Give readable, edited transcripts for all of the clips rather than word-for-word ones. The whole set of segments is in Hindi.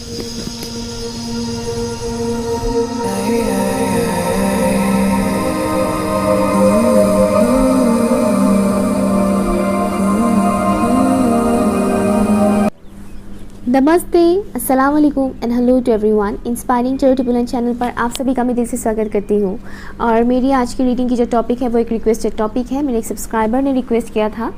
नमस्ते, अस्सलाम वालेकुम and hello to everyone. Inspiring charitable channel पर आप सभी का मैं दिल से स्वागत करती हूँ। और मेरी आज की रीडिंग की जो टॉपिक है वो एक रिक्वेस्टेड टॉपिक है। मेरे एक सब्सक्राइबर ने रिक्वेस्ट किया था।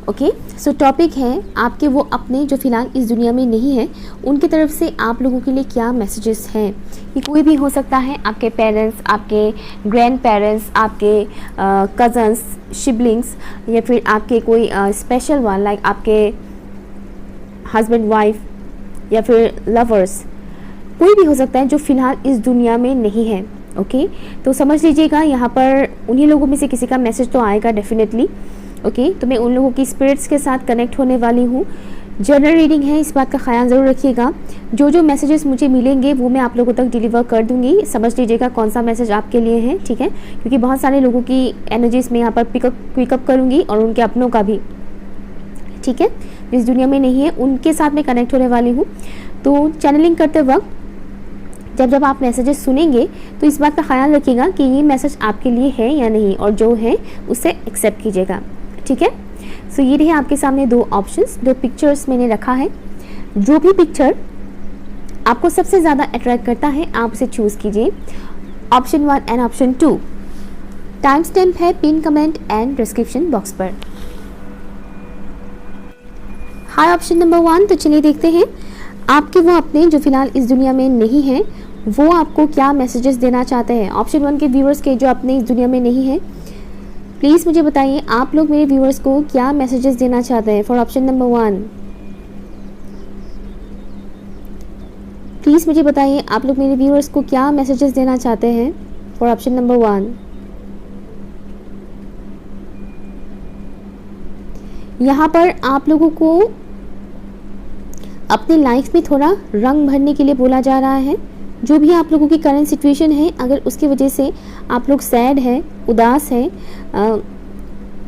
ओके, सो टॉपिक है आपके वो अपने जो फ़िलहाल इस दुनिया में नहीं है, उनकी तरफ से आप लोगों के लिए क्या मैसेजेस हैं। ये कोई भी हो सकता है, आपके पेरेंट्स, आपके ग्रैंड पेरेंट्स, आपके कज़न्स, सिबलिंग्स, या फिर आपके कोई स्पेशल वन लाइक आपके हस्बैंड वाइफ या फिर लवर्स, कोई भी हो सकता है जो फ़िलहाल इस दुनिया में नहीं है। ओके, तो समझ लीजिएगा यहाँ पर उन्हीं लोगों में से किसी का मैसेज तो आएगा डेफिनेटली। ओके, तो मैं उन लोगों की स्पिरिट्स के साथ कनेक्ट होने वाली हूँ। जनरल रीडिंग है, इस बात का ख्याल ज़रूर रखिएगा। जो मैसेजेस मुझे मिलेंगे वो मैं आप लोगों तक डिलीवर कर दूँगी। समझ लीजिएगा कौन सा मैसेज आपके लिए है, ठीक है, क्योंकि बहुत सारे लोगों की एनर्जीज में यहाँ पर पिकअप करूँगी और उनके अपनों का भी, ठीक है, इस दुनिया में नहीं है, उनके साथ मैं कनेक्ट होने वाली हूँ। तो चैनलिंग करते वक्त जब आप मैसेजेस सुनेंगे तो इस बात का ख्याल रखिएगा कि ये मैसेज आपके लिए है या नहीं, और जो है उसे एक्सेप्ट कीजिएगा, ठीक है। सो ये रहे आपके सामने दो ऑप्शंस, दो पिक्चर्स मैंने रखा है। जो भी पिक्चर आपको सबसे ज़्यादा अट्रैक्ट करता है आप उसे चूज़ कीजिए, option 1 and option 2। Time stamp है pin comment and description box पर। Hi option number 1। तो चलिए देखते हैं आपके वो अपने जो फिलहाल इस दुनिया में नहीं हैं वो आपको क्या मैसेजेस देना चाहते हैं। ऑप्शन 1 के व्यूअर्स के जो अपने इस दुनिया में नहीं हैं, प्लीज़ मुझे बताइए आप लोग मेरे व्यूअर्स को क्या मैसेजेस देना चाहते हैं फॉर ऑप्शन नंबर 1। प्लीज़ मुझे बताइए आप लोग मेरे व्यूअर्स को क्या मैसेजेस देना चाहते हैं फॉर ऑप्शन नंबर 1। यहाँ पर आप लोगों को अपने लाइफ में थोड़ा रंग भरने के लिए बोला जा रहा है। जो भी आप लोगों की करंट सिचुएशन है, अगर उसकी वजह से आप लोग सैड हैं, उदास हैं,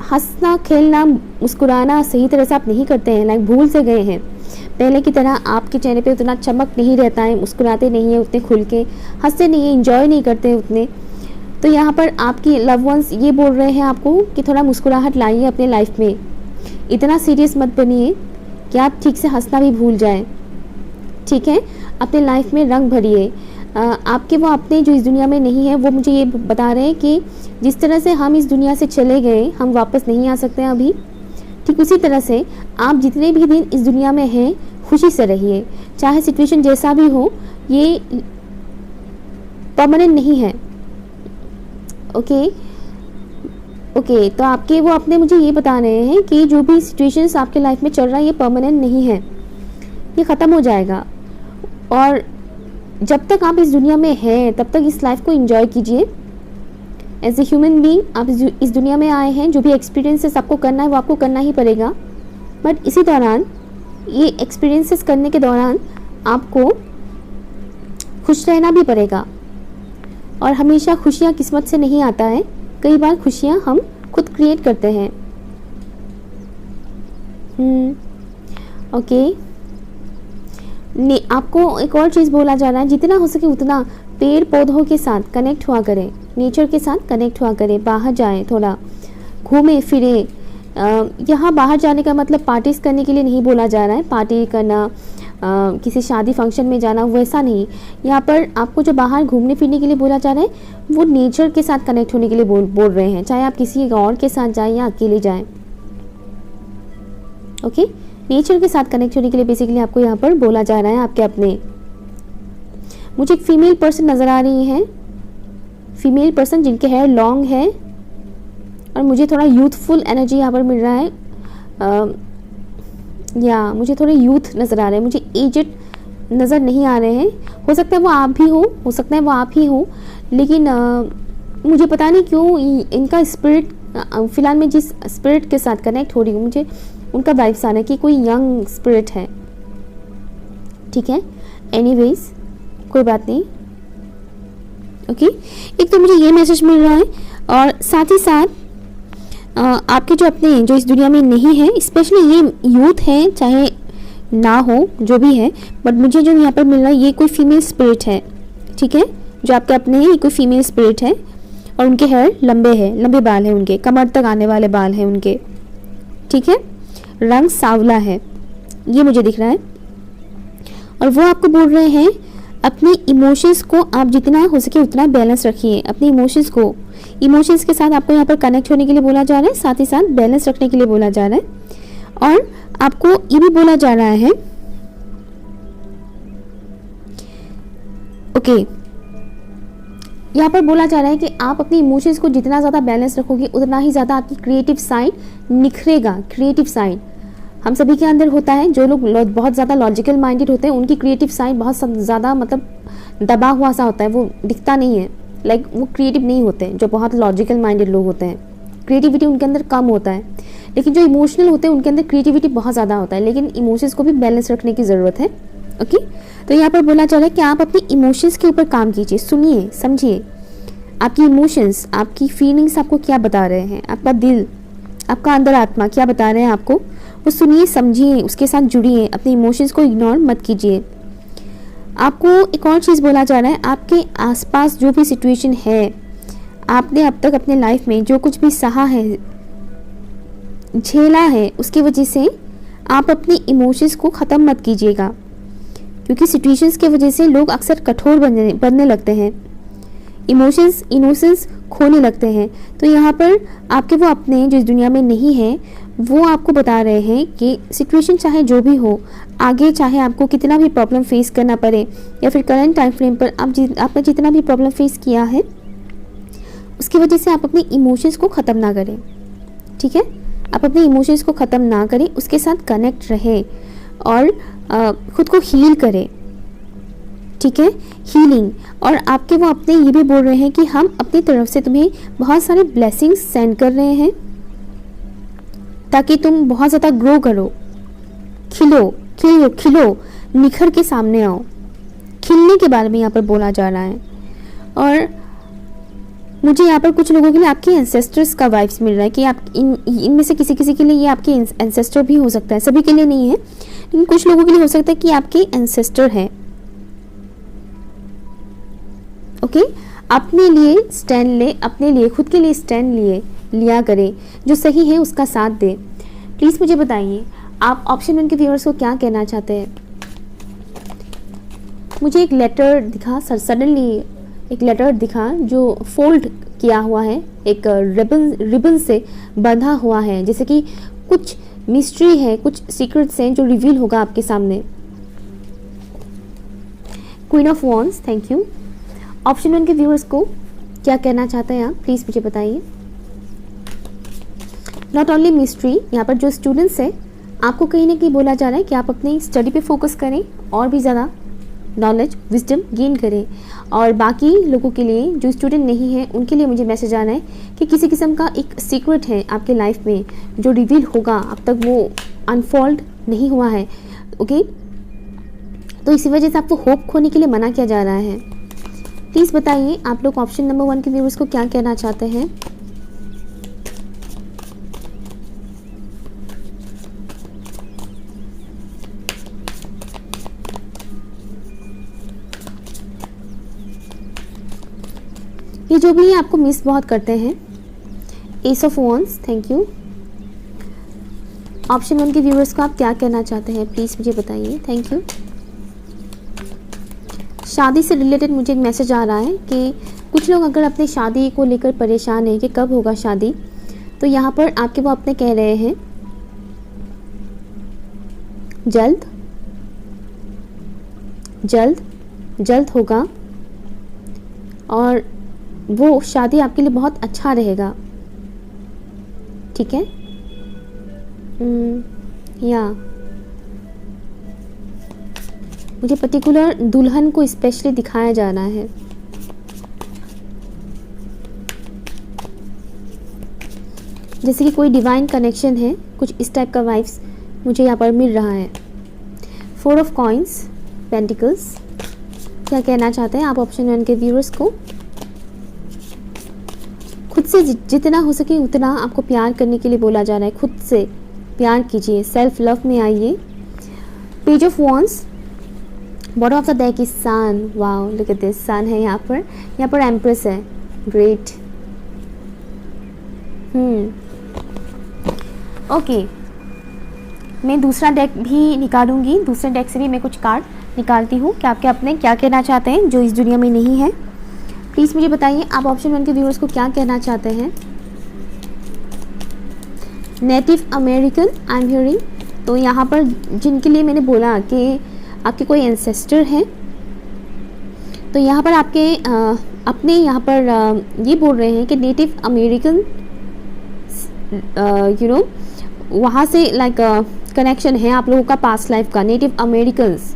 हंसना खेलना मुस्कुराना सही तरह से आप नहीं करते हैं, लाइक भूल से गए हैं, पहले की तरह आपके चेहरे पे उतना चमक नहीं रहता है, मुस्कुराते नहीं हैं उतने खुल के, हंसते नहीं हैं, इंजॉय नहीं करते उतने। तो यहाँ पर आपकी लव वंस ये बोल रहे हैं आपको कि थोड़ा मुस्कुराहट लाइए अपने लाइफ में, इतना सीरियस मत बनिए कि आप ठीक से हंसना भी भूल जाएं, ठीक है। अपने लाइफ में रंग भरिए। आपके वो अपने जो इस दुनिया में नहीं है वो मुझे ये बता रहे हैं कि जिस तरह से हम इस दुनिया से चले गए, हम वापस नहीं आ सकते हैं अभी, ठीक उसी तरह से आप जितने भी दिन इस दुनिया में हैं खुशी से रहिए, चाहे सिचुएशन जैसा भी हो, ये परमानेंट नहीं है। ओके, तो आपके वो अपने मुझे ये बता रहे हैं कि जो भी सिचुएशंस आपके लाइफ में चल रहा है ये परमानेंट नहीं है, ये ख़त्म हो जाएगा। और जब तक आप इस दुनिया में हैं तब तक इस लाइफ को एंजॉय कीजिए। एज ए ह्यूमन बीइंग आप इस दुनिया में आए हैं, जो भी एक्सपीरियंसेस आपको करना है वो आपको करना ही पड़ेगा, बट इसी दौरान ये एक्सपीरियंसेस करने के दौरान आपको खुश रहना भी पड़ेगा। और हमेशा खुशियाँ किस्मत से नहीं आता है, कई बार खुशियाँ हम खुद क्रिएट करते हैं। ओके, आपको एक और चीज़ बोला जा रहा है, जितना हो सके उतना पेड़ पौधों के साथ कनेक्ट हुआ करें, नेचर के साथ कनेक्ट हुआ करें, बाहर जाएं, थोड़ा घूमें फिरें। यहाँ बाहर जाने का मतलब पार्टीज करने के लिए नहीं बोला जा रहा है, पार्टी करना, किसी शादी फंक्शन में जाना, वैसा नहीं। यहाँ पर आपको जो बाहर घूमने फिरने के लिए बोला जा रहा है वो नेचर के साथ कनेक्ट होने के लिए बोल रहे हैं, चाहे आप किसी और के साथ जाएं या अकेले जाएं। ओके, नेचर के साथ कनेक्ट होने के लिए बेसिकली आपको यहाँ पर बोला जा रहा है आपके अपने। मुझे एक फीमेल पर्सन नज़र आ रही है, फीमेल पर्सन जिनके हेयर लॉन्ग है, और मुझे थोड़ा यूथफुल एनर्जी यहाँ पर मिल रहा है। या मुझे थोड़े यूथ नज़र आ रहे हैं, मुझे एजेड नज़र नहीं आ रहे हैं। हो सकता है वो आप भी हो सकता है वो आप ही हो, लेकिन मुझे पता नहीं क्यों इनका स्पिरिट, फ़िलहाल मैं जिस स्पिरिट के साथ कनेक्ट हो रही हूँ मुझे उनका वाइब्स आ रहा है कि कोई यंग स्पिरिट है, ठीक है। एनीवेज कोई बात नहीं। ओके, एक तो मुझे ये मैसेज मिल रहा है, और साथ ही साथ आपके जो अपने जो इस दुनिया में नहीं है, स्पेशली ये यूथ हैं, चाहे ना हो, जो भी है, बट मुझे जो यहाँ पर मिल रहा है ये कोई फीमेल स्पिरिट है, ठीक है, जो आपके अपने हैं, ये कोई फीमेल स्पिरिट है और उनके हेयर लंबे हैं, लंबे बाल हैं उनके, कमर तक आने वाले बाल हैं उनके, ठीक है, रंग सांवला है, ये मुझे दिख रहा है। और वो आपको बोल रहे हैं अपने इमोशंस को आप जितना हो सके उतना बैलेंस रखिए, अपने इमोशंस को, इमोशंस के साथ आपको यहाँ पर कनेक्ट होने के लिए बोला जा रहा है, साथ ही साथ बैलेंस रखने के लिए बोला जा रहा है। और आपको ये भी बोला जा रहा है, ओके, यहाँ पर बोला जा रहा है कि आप अपने इमोशंस को जितना ज़्यादा बैलेंस रखोगे उतना ही ज़्यादा आपकी क्रिएटिव साइड निखरेगा। क्रिएटिव साइड हम सभी के अंदर होता है, जो लोग बहुत ज़्यादा लॉजिकल माइंडेड होते हैं उनकी क्रिएटिव साइड बहुत ज़्यादा मतलब दबा हुआ सा होता है, वो दिखता नहीं है, लाइक वो क्रिएटिव नहीं होते हैं। जो बहुत लॉजिकल माइंडेड लोग होते हैं क्रिएटिविटी उनके अंदर कम होता है, लेकिन जो इमोशनल होते हैं उनके अंदर क्रिएटिविटी बहुत ज़्यादा होता है, लेकिन इमोशंस को भी बैलेंस रखने की ज़रूरत है। ओके, तो यहाँ पर बोला जा रहा है कि आप अपने इमोशंस के ऊपर काम कीजिए, सुनिए समझिए आपकी इमोशंस, आपकी फीलिंग्स आपको क्या बता रहे हैं, आपका दिल, आपका अंदर आत्मा क्या बता रहे हैं आपको, वो सुनिए, समझिए, उसके साथ जुड़िए, अपने इमोशंस को इग्नोर मत कीजिए। आपको एक और चीज़ बोला जा रहा है, आपके आसपास जो भी सिचुएशन है, आपने अब तक अपने लाइफ में जो कुछ भी सहा है, झेला है, उसकी वजह से आप अपने इमोशंस को ख़त्म मत कीजिएगा, क्योंकि सिचुएशंस की वजह से लोग अक्सर कठोर बनने लगते हैं, इमोशंस खोने लगते हैं। तो यहाँ पर आपके वो अपने जो इस दुनिया में नहीं है वो आपको बता रहे हैं कि सिचुएशन चाहे जो भी हो, आगे चाहे आपको कितना भी प्रॉब्लम फेस करना पड़े या फिर करंट टाइम फ्रेम पर आपने जितना भी प्रॉब्लम फेस किया है उसकी वजह से आप अपने इमोशंस को ख़त्म ना करें, ठीक है, आप अपने इमोशंस को ख़त्म ना करें, उसके साथ कनेक्ट रहें और खुद को हील करें, ठीक है, हीलिंग। और आपके वो अपने ये भी बोल रहे हैं कि हम अपनी तरफ से तुम्हें बहुत सारे ब्लेसिंग्स सेंड कर रहे हैं ताकि तुम बहुत ज़्यादा ग्रो करो, खिलो, निखर के सामने आओ। खिलने के बारे में यहाँ पर बोला जा रहा है। और मुझे यहाँ पर कुछ लोगों के लिए आपके एंसेस्टर्स का वाइब्स मिल रहा है कि आप इनमें से किसी के लिए ये आपके एंसेस्टर भी हो सकता है, सभी के लिए नहीं है, लेकिन कुछ लोगों के लिए हो सकता है कि आपके एंसेस्टर हैं। ओके, अपने लिए स्टैंड ले, अपने लिए, खुद के लिए स्टैंड लिया करें, जो सही है उसका साथ दे। प्लीज़ मुझे बताइए आप ऑप्शन 1 के व्यूअर्स को क्या कहना चाहते हैं। मुझे एक लेटर दिखा, सडनली एक लेटर दिखा जो फोल्ड किया हुआ है, एक रिबन से बंधा हुआ है, जैसे कि कुछ मिस्ट्री है, कुछ सीक्रेट्स हैं जो रिवील होगा आपके सामने। Queen of wands, thank you. Option 1 के व्यूअर्स को क्या कहना चाहते हैं आप, प्लीज़ मुझे बताइए। नॉट ओनली मिस्ट्री, यहाँ पर जो स्टूडेंट्स हैं आपको कहीं ना कहीं बोला जा रहा है कि आप अपनी स्टडी पे फोकस करें और भी ज़्यादा नॉलेज, विजडम गेन करें। और बाकी लोगों के लिए जो स्टूडेंट नहीं है उनके लिए मुझे मैसेज आ रहा है कि किसी किस्म का एक सीक्रेट है आपके लाइफ में जो रिवील होगा, अब तक वो अनफोल्ड नहीं हुआ है। ओके, तो इसी वजह से आपको होप खोने के लिए मना किया जा रहा है। प्लीज़ बताइए आप लोग ऑप्शन नंबर 1 के व्यूअर्स को क्या कहना चाहते हैं। ये जो भी आपको मिस बहुत करते हैं। S of wands, thank you. Option 1 के व्यूअर्स को आप क्या कहना चाहते हैं, प्लीज़ मुझे बताइए, थैंक यू। शादी से रिलेटेड मुझे एक मैसेज आ रहा है कि कुछ लोग अगर अपनी शादी को लेकर परेशान हैं कि कब होगा शादी, तो यहाँ पर आपके वो अपने कह रहे हैं जल्द होगा और वो शादी आपके लिए बहुत अच्छा रहेगा, ठीक है। या मुझे पर्टिकुलर दुल्हन को स्पेशली दिखाया जा रहा है। जैसे कि कोई डिवाइन कनेक्शन है, कुछ इस टाइप का वाइब्स मुझे यहाँ पर मिल रहा है। 4 ऑफ कॉइंस, पेंटिकल्स, क्या कहना चाहते हैं आप ऑप्शन 1 के व्यूअर्स को। खुद से जितना हो सके उतना आपको प्यार करने के लिए बोला जा रहा है। खुद से प्यार कीजिए, सेल्फ लव में आइए। Page of wands, bottom of the deck is sun, wow look at this, sun है यहाँ पर एम्प्रेस है, ग्रेट। ओके, मैं दूसरा डेक भी निकालूंगी, दूसरे डेक से भी मैं कुछ कार्ड निकालती हूँ कि आपके अपने क्या कहना चाहते हैं जो इस दुनिया में नहीं है। प्लीज़ मुझे बताइए आप ऑप्शन 1 के व्यूअर्स को क्या कहना चाहते हैं। Native American I am hearing, तो यहाँ पर जिनके लिए मैंने बोला कि आपके कोई एंसेस्टर हैं, तो यहाँ पर आपके अपने यहाँ पर ये बोल रहे हैं कि नेटिव अमेरिकन यू नो वहाँ से लाइक कनेक्शन है आप लोगों का पास्ट लाइफ का, नेटिव अमेरिकन्स।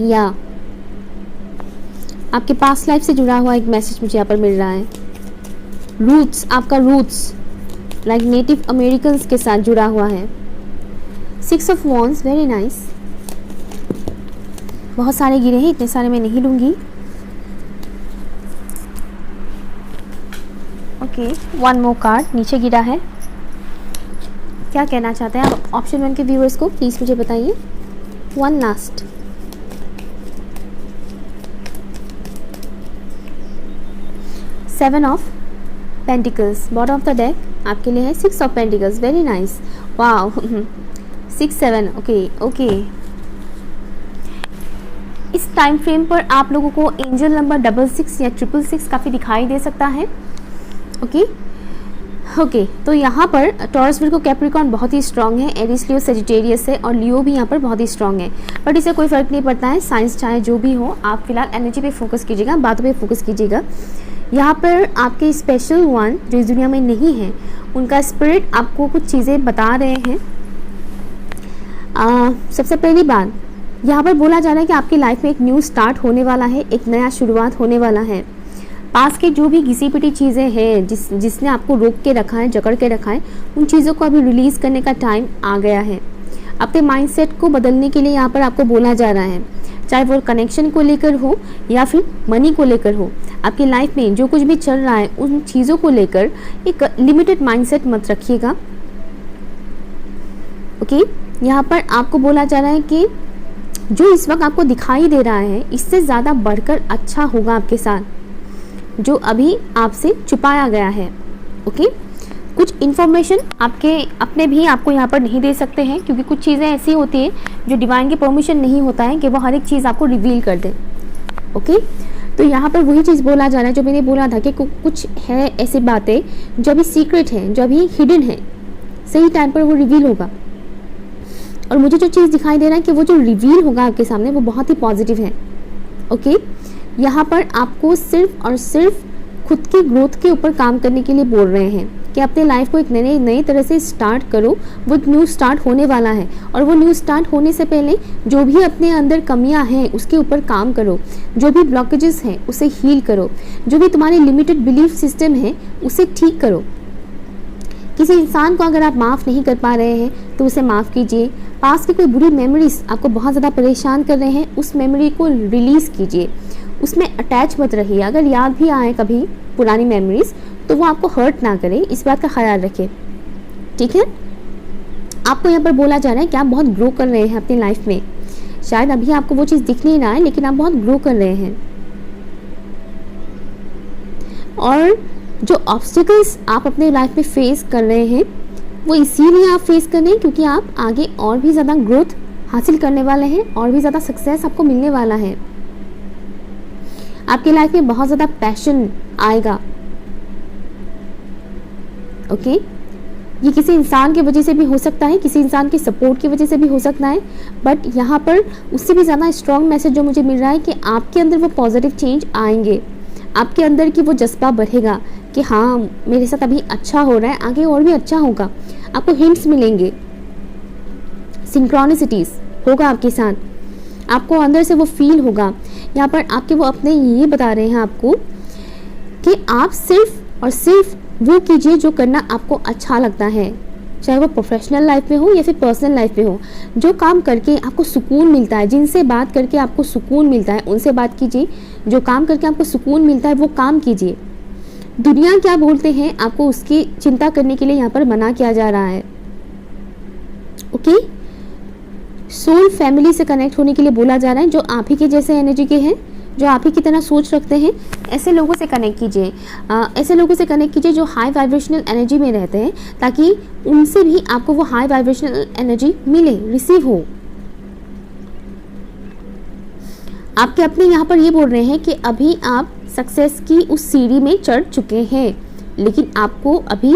या आपके पास्ट लाइफ से जुड़ा हुआ एक मैसेज मुझे यहाँ पर मिल रहा है। रूट्स, आपका रूट्स लाइक नेटिव अमेरिकन्स के साथ जुड़ा हुआ है। 6 ऑफ वॉन्ड्स, वेरी नाइस। बहुत सारे गिरे हैं, इतने सारे मैं नहीं लूँगी। ओके, 1 मोर कार्ड नीचे गिरा है। क्या कहना चाहते हैं आप ऑप्शन 1 के व्यूअर्स को, प्लीज़ मुझे बताइए। 1 last. Seven of pentacles, bottom of the deck आपके लिए है 6 of pentacles, very nice, wow 6 7। Okay, इस टाइम फ्रेम पर आप लोगों को एंजल नंबर 66 या 666 काफ़ी दिखाई दे सकता है। ओके, तो यहाँ पर टॉरस विर्गो कैप्रिकॉर्न बहुत ही स्ट्रांग है, एरिस लियो सेजिटेरियस है और लियो भी यहाँ पर बहुत ही स्ट्रांग है, बट इससे कोई फ़र्क नहीं पड़ता है। साइंस चाहे जो भी हो, आप फिलहाल एनर्जी पे फोकस कीजिएगा, बातों पे फोकस कीजिएगा। यहाँ पर आपके स्पेशल वन जो इस दुनिया में नहीं है, उनका स्पिरिट आपको कुछ चीज़ें बता रहे हैं। सबसे पहली बात यहाँ पर बोला जा रहा है कि आपकी लाइफ में एक न्यू स्टार्ट होने वाला है, एक नया शुरुआत होने वाला है। पास के जो भी घिसी पिटी चीज़ें हैं जिसने आपको रोक के रखा है, जकड़ के रखा है, उन चीज़ों को अभी रिलीज़ करने का टाइम आ गया है। अपने माइंडसेट को बदलने के लिए यहाँ पर आपको बोला जा रहा है, चाहे वो कनेक्शन को लेकर हो या फिर मनी को लेकर हो। आपकी लाइफ में जो कुछ भी चल रहा है उन चीज़ों को लेकर एक लिमिटेड माइंडसेट मत रखिएगा। ओके, यहाँ पर आपको बोला जा रहा है कि जो इस वक्त आपको दिखाई दे रहा है इससे ज़्यादा बढ़कर अच्छा होगा आपके साथ, जो अभी आपसे छुपाया गया है। ओके, कुछ इन्फॉर्मेशन आपके अपने भी आपको यहाँ पर नहीं दे सकते हैं, क्योंकि कुछ चीज़ें ऐसी होती हैं जो डिवाइन की परमिशन नहीं होता है कि वो हर एक चीज़ आपको रिवील कर दे। ओके, तो यहाँ पर वही चीज़ बोला जा रहा है जो मैंने बोला था कि कुछ है ऐसी बातें जो अभी सीक्रेट हैं, जो अभी हिडन है, सही टाइम पर वो रिवील होगा। और मुझे जो चीज़ दिखाई दे रहा है कि वो जो रिवील होगा आपके सामने वो बहुत ही पॉजिटिव है। ओके, यहाँ पर आपको सिर्फ और सिर्फ खुद की ग्रोथ के ऊपर काम करने के लिए बोल रहे हैं कि अपने लाइफ को एक नई तरह से स्टार्ट करो। वो न्यू स्टार्ट होने वाला है और वो न्यू स्टार्ट होने से पहले जो भी अपने अंदर कमियां हैं उसके ऊपर काम करो, जो भी ब्लॉकेजेस हैं उसे हील करो, जो भी तुम्हारे लिमिटेड बिलीफ सिस्टम है उसे ठीक करो। किसी इंसान को अगर आप माफ़ नहीं कर पा रहे हैं तो उसे माफ़ कीजिए। पास की कोई बुरी मेमोरीज आपको बहुत ज़्यादा परेशान कर रहे हैं, उस मेमोरी को रिलीज़ कीजिए, उसमें अटैच मत रहिए। अगर याद भी आए कभी पुरानी मेमोरीज तो वो आपको हर्ट ना करे, इस बात का ख्याल रखें। ठीक है, आपको यहाँ पर बोला जा रहा है कि आप बहुत ग्रो कर रहे हैं अपनी लाइफ में। शायद अभी आपको वो चीज़ दिख नहीं रहा है, लेकिन आप बहुत ग्रो कर रहे हैं। और जो ऑब्स्टिकल्स आप अपने लाइफ में फेस कर रहे हैं वो इसीलिए आप फेस कर रहे हैं क्योंकि आप आगे और भी ज़्यादा ग्रोथ हासिल करने वाले हैं, और भी ज़्यादा सक्सेस आपको मिलने वाला है। आपकी लाइफ में बहुत ज़्यादा पैशन आएगा। ओके, ये किसी इंसान की वजह से भी हो सकता है, किसी इंसान की सपोर्ट की वजह से भी हो सकता है, बट यहाँ पर उससे भी ज़्यादा स्ट्रॉन्ग मैसेज जो मुझे मिल रहा है कि आपके अंदर वो पॉजिटिव चेंज आएंगे, आपके अंदर की वो जज्बा बढ़ेगा कि हाँ मेरे साथ अभी अच्छा हो रहा है, आगे और भी अच्छा होगा। आपको हिंट्स मिलेंगे, सिंक्रोनिसिटीज होगा आपके साथ, आपको अंदर से वो फील होगा। यहाँ पर आपके वो अपने ये बता रहे हैं आपको कि आप सिर्फ और सिर्फ वो कीजिए जो करना आपको अच्छा लगता है, चाहे वो प्रोफेशनल लाइफ में हो या फिर पर्सनल लाइफ में हो। जो काम करके आपको सुकून मिलता है, जिनसे बात करके आपको सुकून मिलता है उनसे बात कीजिए, जो काम करके आपको सुकून मिलता है वो काम कीजिए। दुनिया क्या बोलते हैं आपको उसकी चिंता करने के लिए यहाँ पर मना किया जा रहा है। ओके, सोल फैमिली से कनेक्ट होने के लिए बोला जा रहा है। जो आप ही के जैसे एनर्जी के हैं, जो आप ही की तरह सोच रखते हैं, ऐसे लोगों से कनेक्ट कीजिए। ऐसे लोगों से कनेक्ट कीजिए जो हाई वाइब्रेशनल एनर्जी में रहते हैं, ताकि उनसे भी आपको वो हाई वाइब्रेशनल एनर्जी मिले, रिसीव हो। आपके अपने यहाँ पर ये बोल रहे हैं कि अभी आप सक्सेस की उस सीढ़ी में चढ़ चुके हैं, लेकिन आपको अभी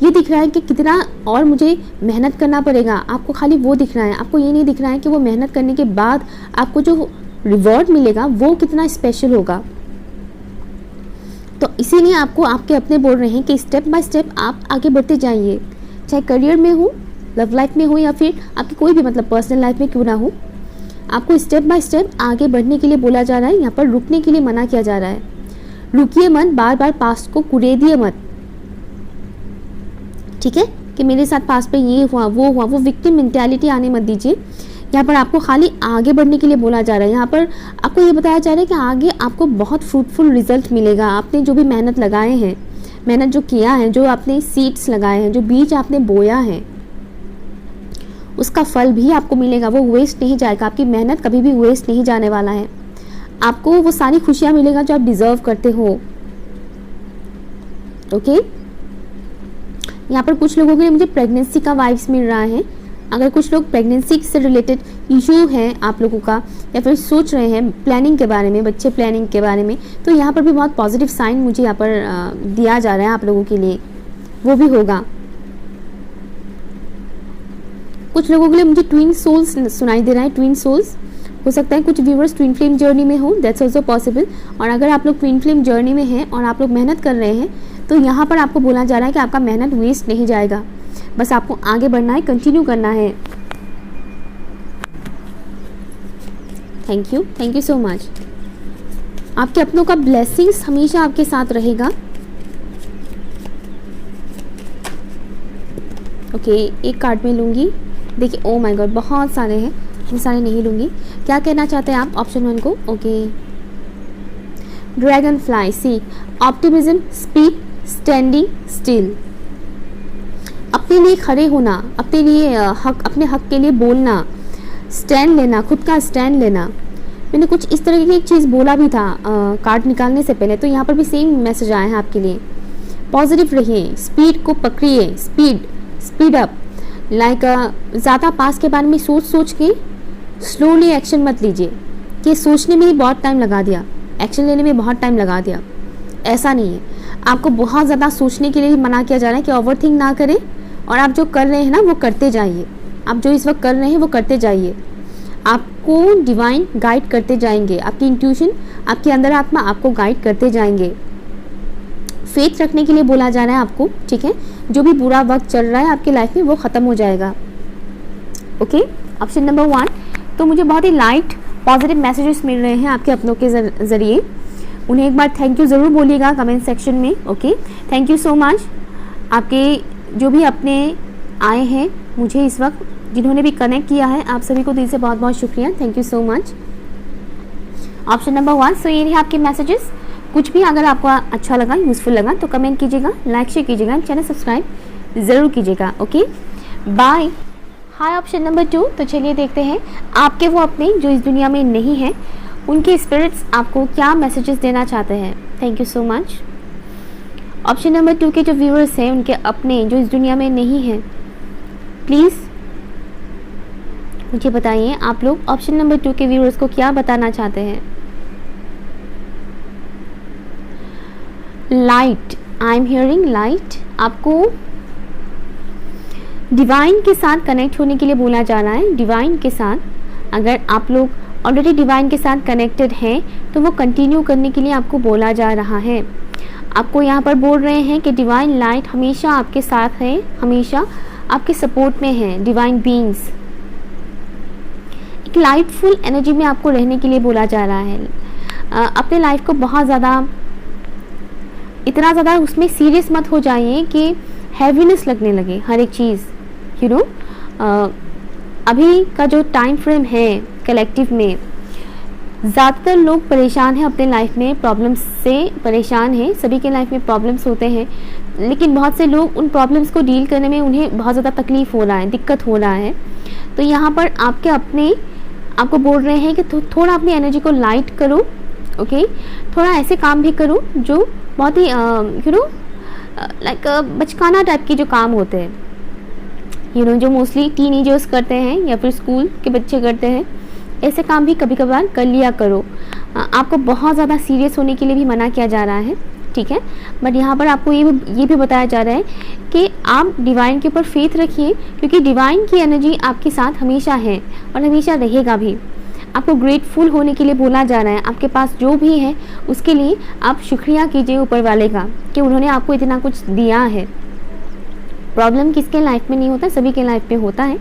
ये दिख रहा है कि कितना और मुझे मेहनत करना पड़ेगा। आपको खाली वो दिख रहा है, आपको ये नहीं दिख रहा है कि वो मेहनत करने के बाद आपको जो रिवॉर्ड मिलेगा वो कितना स्पेशल होगा। तो इसीलिए आपको आपके अपने बोल रहे हैं कि स्टेप बाय स्टेप आप आगे बढ़ते जाइए, चाहे करियर में हो, लव लाइफ में हो, या फिर आपकी कोई भी मतलब पर्सनल लाइफ में क्यों ना हो। आपको स्टेप बाय स्टेप आगे बढ़ने के लिए बोला जा रहा है। यहाँ पर रुकने के लिए मना किया जा रहा है। रुकिए मत, बार बार पास्ट को कुरेदिए मत, ठीक है, कि मेरे साथ पास्ट पे ये हुआ, वो विक्टिम मेंटालिटी आने मत दीजिए। यहाँ पर आपको खाली आगे बढ़ने के लिए बोला जा रहा है। यहाँ पर आपको ये बताया जा रहा है कि आगे आपको बहुत फ्रूटफुल रिजल्ट मिलेगा। आपने जो भी मेहनत लगाए हैं, मेहनत जो किया है, जो आपने सीड्स लगाए हैं, जो बीज आपने बोया है, उसका फल भी आपको मिलेगा। वो वेस्ट नहीं जाएगा। आपकी मेहनत कभी भी वेस्ट नहीं जाने वाला है। आपको वो सारी खुशियाँ मिलेगा जो आप डिज़र्व करते हो। ओके, यहाँ पर कुछ लोगों के लिए मुझे प्रेगनेंसी का वाइब्स मिल रहा है। अगर कुछ लोग प्रेगनेंसी से रिलेटेड इशू है आप लोगों का, या फिर सोच रहे हैं प्लानिंग के बारे में, बच्चे प्लानिंग के बारे में, तो यहाँ पर भी बहुत पॉजिटिव साइन मुझे यहाँ पर दिया जा रहा है आप लोगों के लिए, वो भी होगा। कुछ लोगों के लिए मुझे ट्विन सोल्स सुनाई दे रहा है। ट्विन सोल्स हो सकता है कुछ व्यूवर्स ट्विन फ्लेम जर्नी में हो, दैट्स ऑल्सो पॉसिबल। और अगर आप लोग ट्विन फ्लेम जर्नी में हैं और आप लोग मेहनत कर रहे हैं, तो यहाँ पर आपको बोला जा रहा है कि आपका मेहनत वेस्ट नहीं जाएगा। बस आपको आगे बढ़ना है, कंटिन्यू करना है। Thank you so much. आपके अपनों का ब्लेसिंग्स हमेशा आपके साथ रहेगा। ओके, एक कार्ड में लूँगी। देखिए, ओ माय गॉड, बहुत सारे हैं, मैं सारे नहीं लूँगी। क्या कहना चाहते हैं आप ऑप्शन 1 को? ओके, ड्रैगन फ्लाई, सी, ऑप्टिमिज्म, स्पीड, स्टैंडिंग स्टिल। अपने लिए खड़े होना, अपने लिए अपने हक के लिए बोलना, स्टैंड लेना, खुद का स्टैंड लेना। मैंने कुछ इस तरह की एक चीज़ बोला भी था कार्ड निकालने से पहले, तो यहाँ पर भी सेम मैसेज आया है आपके लिए। पॉजिटिव रहिए, स्पीड को पकड़िए, स्पीड अप। लाइक ज़्यादा पास के बारे में सोच के स्लोली एक्शन मत लीजिए कि सोचने में ही बहुत टाइम लगा दिया, एक्शन लेने में बहुत टाइम लगा दिया। ऐसा नहीं है। आपको बहुत ज़्यादा सोचने के लिए मना किया जा रहा है कि ओवरथिंक ना करें, और आप जो कर रहे हैं ना वो करते जाइए। आप जो इस वक्त कर रहे हैं वो करते जाइए। आपको डिवाइन गाइड करते जाएंगे, आपकी इंट्यूशन, आपकी अंदर आत्मा आपको गाइड करते जाएंगे। फेथ रखने के लिए बोला जा रहा है आपको, ठीक है। जो भी बुरा वक्त चल रहा है आपकी लाइफ में वो ख़त्म हो जाएगा। Okay, option number 1। तो मुझे बहुत ही लाइट पॉजिटिव मैसेजेस मिल रहे हैं आपके अपनों के ज़रिए। उन्हें एक बार थैंक यू ज़रूर बोलिएगा कमेंट सेक्शन में। Okay, thank you so much. आपके जो भी अपने आए हैं मुझे इस वक्त, जिन्होंने भी कनेक्ट किया है, आप सभी को दिल से बहुत बहुत शुक्रिया। Thank you so much. Option number 1। सो ये रहे आपके मैसेजेस। कुछ भी अगर आपको अच्छा लगा, यूज़फुल लगा, तो कमेंट कीजिएगा, लाइक शेयर कीजिएगा, चैनल सब्सक्राइब ज़रूर कीजिएगा। Okay, bye. Hi option number 2। तो चलिए देखते हैं आपके वो अपने जो इस दुनिया में नहीं हैं, उनके स्पिरिट्स आपको क्या मैसेजेस देना चाहते हैं। Thank you so much. Option number 2 के जो व्यूअर्स हैं, उनके अपने जो इस दुनिया में नहीं हैं, प्लीज़ मुझे बताइए आप लोग ऑप्शन नंबर 2 के व्यूअर्स को क्या बताना चाहते हैं। Light, I am hearing light. आपको डिवाइन के साथ कनेक्ट होने के लिए बोला जा रहा है। डिवाइन के साथ, अगर आप लोग ऑलरेडी डिवाइन के साथ कनेक्टेड हैं तो वो कंटिन्यू करने के लिए आपको बोला जा रहा है। आपको यहाँ पर बोल रहे हैं कि डिवाइन लाइट हमेशा आपके साथ है, हमेशा आपके सपोर्ट में है। डिवाइन बीइंग्स एक लाइटफुल एनर्जी में आपको रहने के लिए बोला जा रहा है। अपने लाइफ को बहुत ज़्यादा, इतना ज़्यादा उसमें सीरियस मत हो जाइए कि हैवीनेस लगने लगे हर एक चीज़। यू नो, अभी का जो टाइम फ्रेम है कलेक्टिव में, ज़्यादातर लोग परेशान हैं अपने लाइफ में, प्रॉब्लम्स से परेशान हैं, सभी के लाइफ में प्रॉब्लम्स होते हैं, लेकिन बहुत से लोग उन प्रॉब्लम्स को डील करने में उन्हें बहुत ज़्यादा तकलीफ़ हो रहा है, दिक्कत हो रहा है। तो यहाँ पर आपको बोल रहे हैं कि थोड़ा अपनी एनर्जी को लाइट करो, ओके। थोड़ा ऐसे काम भी करो जो बहुत ही लाइक बचकाना टाइप के जो काम होते हैं, जो मोस्टली टीनेजर्स करते हैं या फिर स्कूल के बच्चे करते हैं, ऐसे काम भी कभी कभार कर लिया करो। आपको बहुत ज़्यादा सीरियस होने के लिए भी मना किया जा रहा है, ठीक है। बट यहाँ पर आपको ये भी बताया जा रहा है कि आप डिवाइन के ऊपर फेथ रखिए, क्योंकि डिवाइन की एनर्जी आपके साथ हमेशा है और हमेशा रहेगा भी। आपको ग्रेटफुल होने के लिए बोला जा रहा है, आपके पास जो भी है उसके लिए आप शुक्रिया कीजिए ऊपर वाले का कि उन्होंने आपको इतना कुछ दिया है। प्रॉब्लम किसके लाइफ में नहीं होता, सभी के लाइफ में होता है,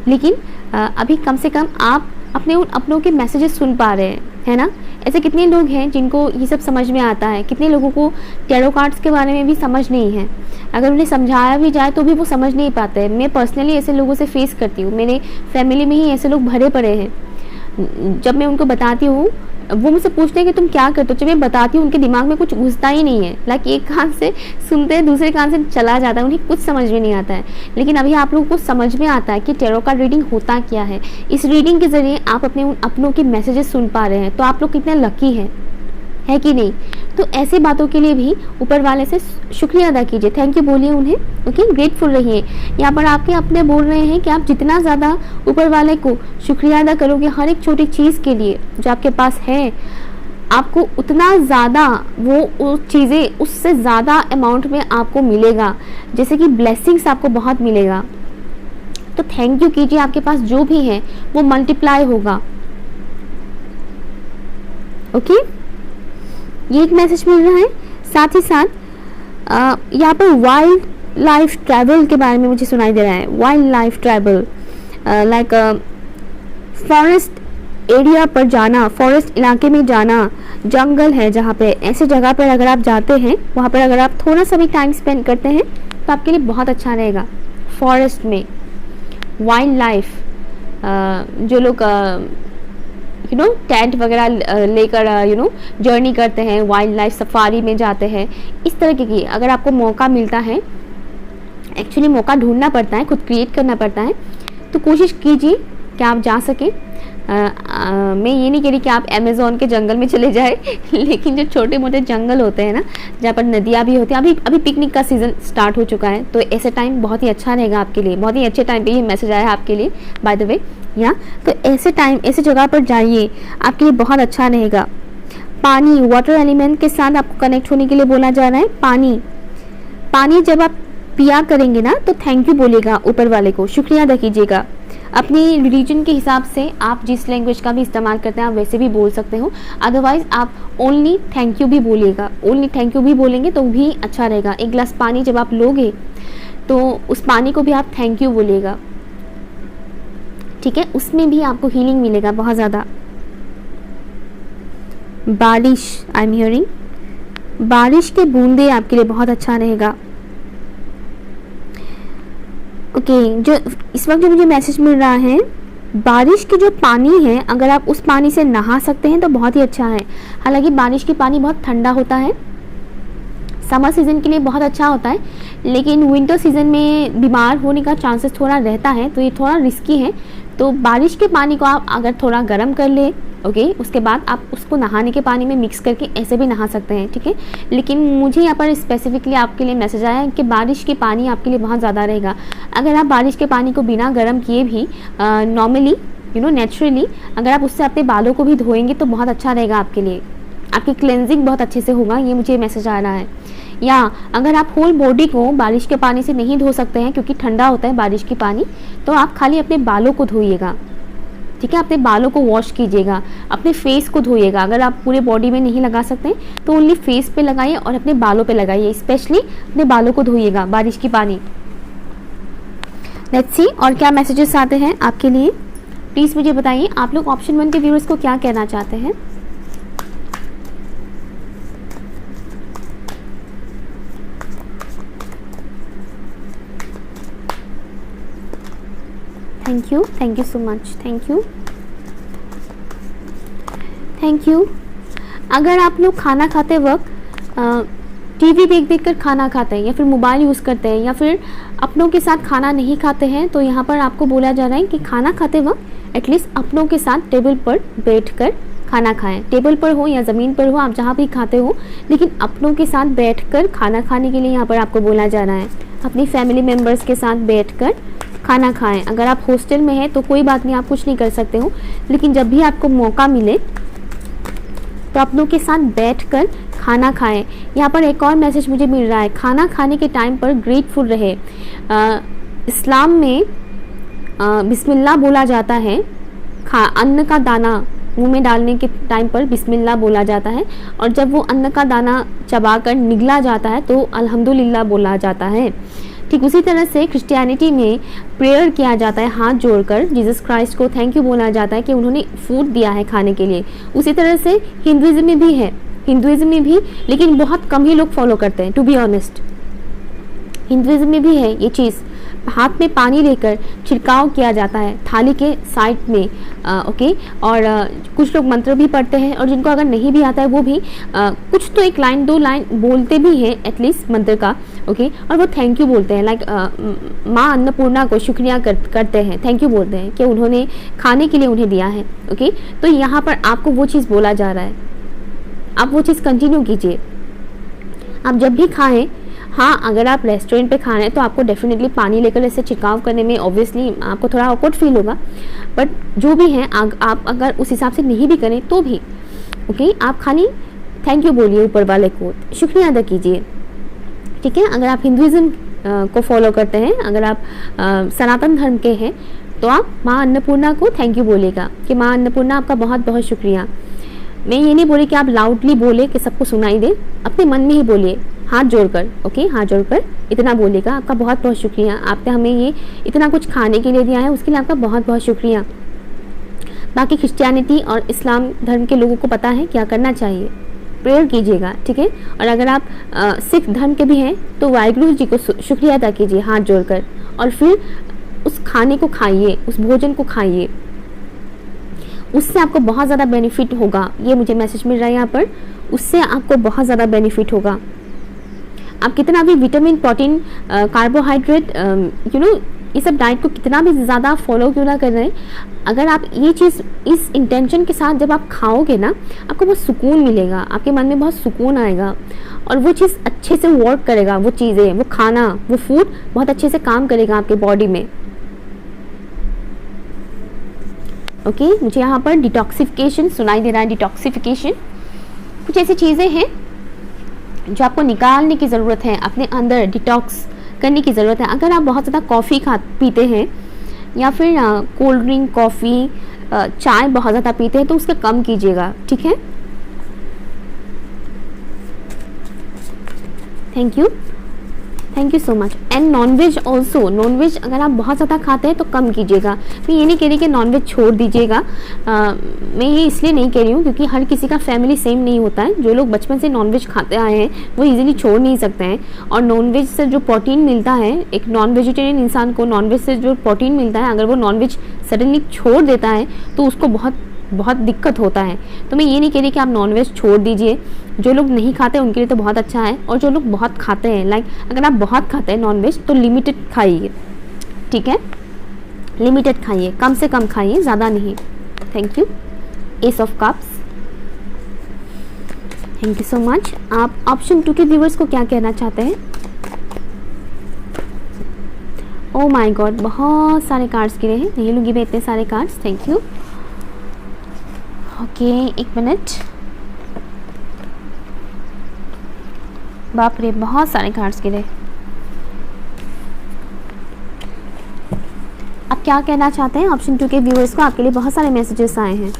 लेकिन अभी कम से कम आप अपने उन अपनों के मैसेजेस सुन पा रहे हैं, है ना। ऐसे कितने लोग हैं जिनको ये सब समझ में आता है, कितने लोगों को टैरो कार्ड्स के बारे में भी समझ नहीं है, अगर उन्हें समझाया भी जाए तो भी वो समझ नहीं पाते हैं। मैं पर्सनली ऐसे लोगों से फेस करती हूँ, मेरे फैमिली में ही ऐसे लोग भरे पड़े हैं। जब मैं उनको बताती हूँ, वो मुझसे पूछते हैं कि तुम क्या करते हो, जब मैं बताती हूँ उनके दिमाग में कुछ घुसता ही नहीं है, लाइक एक कान से सुनते हैं दूसरे कान से चला जाता है, उन्हें कुछ समझ में नहीं आता है। लेकिन अभी आप लोगों को समझ में आता है कि टैरो कार्ड रीडिंग होता क्या है। इस रीडिंग के ज़रिए आप अपने उन अपनों के मैसेजेस सुन पा रहे हैं, तो आप लोग कितने लकी हैं, है कि नहीं। तो ऐसी बातों के लिए भी ऊपर वाले से शुक्रिया अदा कीजिए, थैंक यू बोलिए उन्हें, ओके। ग्रेटफुल रहिए। यहाँ पर आपके अपने बोल रहे हैं कि आप जितना ज़्यादा ऊपर वाले को शुक्रिया अदा करोगे हर एक छोटी चीज़ के लिए जो आपके पास है, आपको उतना ज़्यादा वो चीज़ें उससे ज़्यादा अमाउंट में आपको मिलेगा, जैसे कि ब्लेसिंग्स आपको बहुत मिलेगा। तो थैंक यू कीजिए, आपके पास जो भी है वो मल्टीप्लाई होगा, ओके। ये एक मैसेज मिल रहा है। साथ ही साथ यहाँ पर वाइल्ड लाइफ ट्रैवल के बारे में मुझे सुनाई दे रहा है। Wild life travel like forest area पर जाना, फॉरेस्ट इलाके में जाना, जंगल है जहाँ पे, ऐसे जगह पर अगर आप जाते हैं, वहाँ पर अगर आप थोड़ा सा भी टाइम स्पेंड करते हैं तो आपके लिए बहुत अच्छा रहेगा। फॉरेस्ट में वाइल्ड लाइफ, जो लोग टेंट वगैरह लेकर जर्नी करते हैं, वाइल्ड लाइफ सफारी में जाते हैं, इस तरह की अगर आपको मौका मिलता है, एक्चुअली मौका ढूंढना पड़ता है, खुद क्रिएट करना पड़ता है, तो कोशिश कीजिए कि आप जा सकें। मैं ये नहीं कह रही कि आप अमेज़न के जंगल में चले जाए लेकिन जो छोटे मोटे जंगल होते हैं ना, जहाँ पर नदियाँ भी होती हैं, अभी पिकनिक का सीज़न स्टार्ट हो चुका है, तो ऐसे टाइम बहुत ही अच्छा रहेगा आपके लिए। बहुत ही अच्छे टाइम पे ये मैसेज आया है आपके लिए, बाय द वे। तो ऐसे टाइम, ऐसे जगह पर जाइए, आपके लिए बहुत अच्छा रहेगा। पानी, वाटर एलिमेंट के साथ आपको कनेक्ट होने के लिए बोला जा रहा है। पानी जब आप पिया करेंगे ना, तो थैंक यू बोलिएगा ऊपर वाले को, शुक्रिया अदा कीजिएगा। अपनी रिलीजन के हिसाब से आप जिस लैंग्वेज का भी इस्तेमाल करते हैं आप वैसे भी बोल सकते हो, अदरवाइज आप ओनली थैंक यू भी बोलिएगा। ओनली थैंक यू भी बोलेंगे तो भी अच्छा रहेगा। एक गिलास पानी जब आप लोगे तो उस पानी को भी आप थैंक यू बोलिएगा, ठीक है। उसमें भी आपको हीलिंग मिलेगा बहुत ज़्यादा। बारिश, आई एम हियरिंग, बारिश के बूंदे आपके लिए बहुत अच्छा रहेगा, ओके। जो इस वक्त जो मुझे मैसेज मिल रहा है, बारिश की जो पानी है, अगर आप उस पानी से नहा सकते हैं तो बहुत ही अच्छा है। हालांकि बारिश की पानी बहुत ठंडा होता है, समर सीज़न के लिए बहुत अच्छा होता है, लेकिन विंटर सीज़न में बीमार होने का चांसेस थोड़ा रहता है, तो ये थोड़ा रिस्की है। तो बारिश के पानी को आप अगर थोड़ा गर्म कर ले, ओके, उसके बाद आप उसको नहाने के पानी में मिक्स करके ऐसे भी नहा सकते हैं, ठीक है। लेकिन मुझे यहाँ पर स्पेसिफिकली आपके लिए मैसेज आया है कि बारिश के पानी आपके लिए बहुत ज़्यादा रहेगा। अगर आप बारिश के पानी को बिना गर्म किए भी नॉर्मली नेचुरली अगर आप उससे अपने बालों को भी धोएंगे तो बहुत अच्छा रहेगा आपके लिए, आपकी क्लेंजिंग बहुत अच्छे से होगा, ये मुझे मैसेज आ रहा है। या अगर आप होल बॉडी को बारिश के पानी से नहीं धो सकते हैं क्योंकि ठंडा होता है बारिश की पानी, तो आप खाली अपने बालों को धोइएगा, ठीक है। अपने बालों को वॉश कीजिएगा, अपने फेस को धोइएगा। अगर आप पूरे बॉडी में नहीं लगा सकते तो ओनली फेस पे लगाइए और अपने बालों पे लगाइए, स्पेशली अपने बालों को धोइएगा बारिश की पानी। लेट्स सी और क्या मैसेजेस आते हैं आपके लिए, प्लीज़ मुझे बताइए। आप लोग ऑप्शन 1 के व्यूअर्स को क्या कहना चाहते हैं? Thank you so much, thank you. Thank you. अगर आप लोग खाना खाते वक्त टीवी देख कर खाना खाते हैं या फिर मोबाइल यूज़ करते हैं या फिर अपनों के साथ खाना नहीं खाते हैं, तो यहाँ पर आपको बोला जा रहा है कि खाना खाते वक्त एटलीस्ट अपनों के साथ टेबल पर बैठकर खाना खाएं। टेबल पर हो या ज़मीन पर हो, आप जहाँ भी खाते हो, लेकिन अपनों के साथ बैठकर खाना खाने के लिए यहाँ पर आपको बोला जा रहा है। अपनी फैमिली मेम्बर्स के साथ बैठकर खाना खाएं। अगर आप हॉस्टल में हैं तो कोई बात नहीं, आप कुछ नहीं कर सकते हो, लेकिन जब भी आपको मौका मिले तो अपनों के साथ बैठकर खाना खाएं। यहाँ पर एक और मैसेज मुझे मिल रहा है, खाना खाने के टाइम पर ग्रेटफुल रहे। इस्लाम में बिस्मिल्लाह बोला जाता है, अन्न का दाना मुंह में डालने के टाइम पर बिस्मिल्लाह बोला जाता है, और जब वो अन्न का दाना चबाकर निगला जाता है तो अल्हम्दुलिल्लाह बोला जाता है। ठीक उसी तरह से क्रिश्चियनिटी में प्रेयर किया जाता है हाथ जोड़कर, जीसस क्राइस्ट को थैंक यू बोला जाता है कि उन्होंने फूड दिया है खाने के लिए। उसी तरह से हिंदुइज्म में भी है, हिंदुइज्म में भी, लेकिन बहुत कम ही लोग फॉलो करते हैं, टू बी ऑनेस्ट। हिंदुइज्म में भी है ये चीज़, हाथ में पानी लेकर छिड़काव किया जाता है थाली के साइड में, ओके। और कुछ लोग मंत्र भी पढ़ते हैं, और जिनको अगर नहीं भी आता है वो भी कुछ तो एक लाइन दो लाइन बोलते भी हैं एटलीस्ट मंत्र का, ओके। और वो थैंक यू बोलते हैं, लाइक माँ अन्नपूर्णा को शुक्रिया करते हैं, थैंक यू बोलते हैं कि उन्होंने खाने के लिए उन्हें दिया है, ओके। तो यहाँ पर आपको वो चीज़ बोला जा रहा है, आप वो चीज़ कंटिन्यू कीजिए। आप जब भी खाएं, हाँ अगर आप रेस्टोरेंट पे खा रहे हैं तो आपको डेफिनेटली पानी लेकर ऐसे छिड़काव करने में ऑब्वियसली आपको थोड़ा ऑकवर्ड फील होगा, बट जो भी है आप अगर उस हिसाब से नहीं भी करें तो भी ओके, आप खाली थैंक यू बोलिए, ऊपर वाले को शुक्रिया अदा कीजिए, ठीक है। अगर आप हिंदुइज्म को फॉलो करते हैं, अगर आप सनातन धर्म के हैं, तो आप माँ अन्नपूर्णा को थैंक यू बोलेगा कि माँ अन्नपूर्णा आपका बहुत बहुत शुक्रिया। मैं ये नहीं बोली कि आप लाउडली बोले कि सबको सुनाई दे, अपने मन में ही बोलिए हाथ जोड़कर, ओके, हाथ जोड़कर इतना बोलेगा, आपका बहुत बहुत शुक्रिया, आपने हमें ये इतना कुछ खाने के लिए दिया है, उसके लिए आपका बहुत बहुत शुक्रिया। बाकी क्रिश्चियनिटी और इस्लाम धर्म के लोगों को पता है क्या करना चाहिए, प्रेयर कीजिएगा, ठीक है। और अगर आप सिख धर्म के भी हैं तो वाहिगुरु जी को शुक्रिया अदा कीजिए हाथ जोड़कर, और फिर उस खाने को खाइए, उस भोजन को खाइए, उससे आपको बहुत ज़्यादा बेनिफिट होगा। ये मुझे मैसेज मिल रहा है यहाँ पर, उससे आपको बहुत ज़्यादा बेनिफिट होगा। आप कितना भी विटामिन, प्रोटीन, कार्बोहाइड्रेट, ये सब डाइट को कितना भी ज़्यादा फॉलो क्यों ना कर रहे हैं, अगर आप ये चीज़ इस इंटेंशन के साथ जब आप खाओगे ना, आपको बहुत सुकून मिलेगा, आपके मन में बहुत सुकून आएगा, और वो चीज़ अच्छे से वर्क करेगा, वो चीज़ें, वो खाना, वो फूड बहुत अच्छे से काम करेगा आपके बॉडी में, ओके। मुझे यहाँ पर डिटॉक्सिफिकेशन सुनाई दे रहा है, डिटॉक्सिफिकेशन कुछ ऐसी चीज़ें हैं जो आपको निकालने की ज़रूरत है, अपने अंदर डिटॉक्स करने की ज़रूरत है। अगर आप बहुत ज़्यादा कॉफ़ी पीते हैं या फिर कोल्ड ड्रिंक, कॉफ़ी, चाय बहुत ज़्यादा पीते हैं तो उसका कम कीजिएगा, ठीक है। Thank you so much. And nonveg also, nonveg अगर आप बहुत ज़्यादा खाते हैं तो कम कीजिएगा। मैं ये नहीं कह रही कि नॉनवेज छोड़ दीजिएगा, मैं ये इसलिए नहीं कह रही हूँ क्योंकि हर किसी का फैमिली सेम नहीं होता है। जो लोग बचपन से नॉनवेज खाते आए हैं वो इजीली छोड़ नहीं सकते हैं, और नॉनवेज से जो प्रोटीन मिलता है, एक नॉन वेजिटेरियन इंसान को नॉनवेज से जो प्रोटीन मिलता है, अगर वो नॉनवेज सडनली छोड़ देता है तो उसको बहुत दिक्कत होता है। तो मैं ये नहीं कह रही कि आप नॉनवेज छोड़ दीजिए, जो लोग नहीं खाते उनके लिए तो बहुत अच्छा है, और जो लोग बहुत खाते हैं, लाइक अगर आप बहुत खाते हैं नॉनवेज तो लिमिटेड खाइए, ठीक है, लिमिटेड खाइए, कम से कम खाइए, ज़्यादा नहीं। Thank you. S of cups, thank you so much. आप ऑप्शन 2 के व्यूअर्स को क्या कहना चाहते हैं? ओ माय गॉड, बहुत सारे कार्ड्स गिरे हैं, नहीं लूँगी मैं इतने सारे कार्ड्स, थैंक यू। ओके, एक मिनट, बाप रे बहुत सारे कार्ड्स गिरे। आप क्या कहना चाहते हैं ऑप्शन 2 के व्यूअर्स को? आपके लिए बहुत सारे मैसेजेस आए हैं।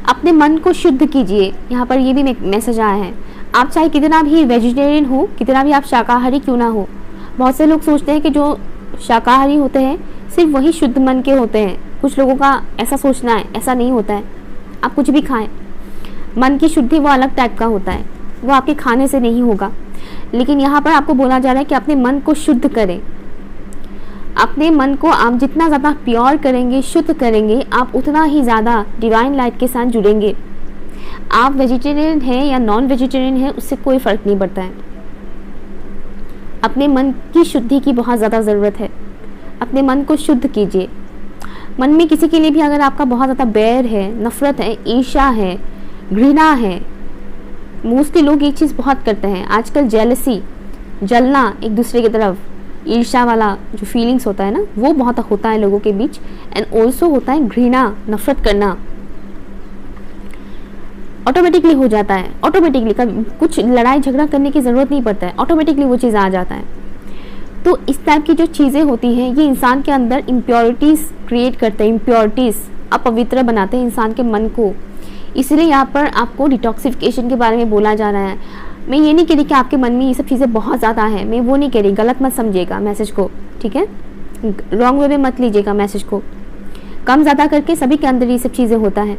अपने मन को शुद्ध कीजिए, यहाँ पर ये भी मैसेज आया है। आप चाहे कितना भी वेजिटेरियन हो, कितना भी आप शाकाहारी क्यों ना हो, बहुत से लोग सोचते हैं कि जो शाकाहारी होते हैं सिर्फ वही शुद्ध मन के होते हैं। कुछ लोगों का ऐसा सोचना है, ऐसा नहीं होता है। आप कुछ भी खाएं, मन की शुद्धि वो अलग टाइप का होता है, वो आपके खाने से नहीं होगा। लेकिन यहाँ पर आपको बोला जा रहा है कि अपने मन को शुद्ध करें। अपने मन को आप जितना ज़्यादा प्योर करेंगे, शुद्ध करेंगे, आप उतना ही ज़्यादा डिवाइन लाइट के साथ जुड़ेंगे। आप वेजिटेरियन हैं या नॉन वेजिटेरियन हैं, उससे कोई फ़र्क नहीं पड़ता है। अपने मन की शुद्धि की बहुत ज़्यादा ज़रूरत है। अपने मन को शुद्ध कीजिए। मन में किसी के लिए भी अगर आपका बहुत ज़्यादा बैर है, नफ़रत है, ईर्ष्या है, घृणा है, मोस्टली लोग एक चीज़ बहुत करते हैं आजकल, जेलसी, जलना एक दूसरे की तरफ, ईर्ष्या वाला जो फीलिंग्स होता है ना, वो बहुत होता है लोगों के बीच। एंड ऑल्सो होता है घृणा, नफरत करना, ऑटोमेटिकली हो जाता है। ऑटोमेटिकली कुछ लड़ाई झगड़ा करने की ज़रूरत नहीं पड़ता है, ऑटोमेटिकली वो चीज़ आ जाता है। तो इस टाइप की जो चीज़ें होती हैं, ये इंसान के अंदर इम्प्योरिटीज़ क्रिएट करते हैं, इम्प्योरिटीज़ अपवित्र बनाते हैं इंसान के मन को। इसलिए यहाँ पर आपको डिटॉक्सिफिकेशन के बारे में बोला जा रहा है। मैं ये नहीं कह रही कि आपके मन में ये सब चीज़ें बहुत ज़्यादा हैं, मैं वो नहीं कह रही, गलत मत समझिएगा मैसेज को, ठीक है? रॉन्ग वे में मत लीजिएगा मैसेज को। कम ज़्यादा करके सभी के अंदर ये सब चीज़ें होता है।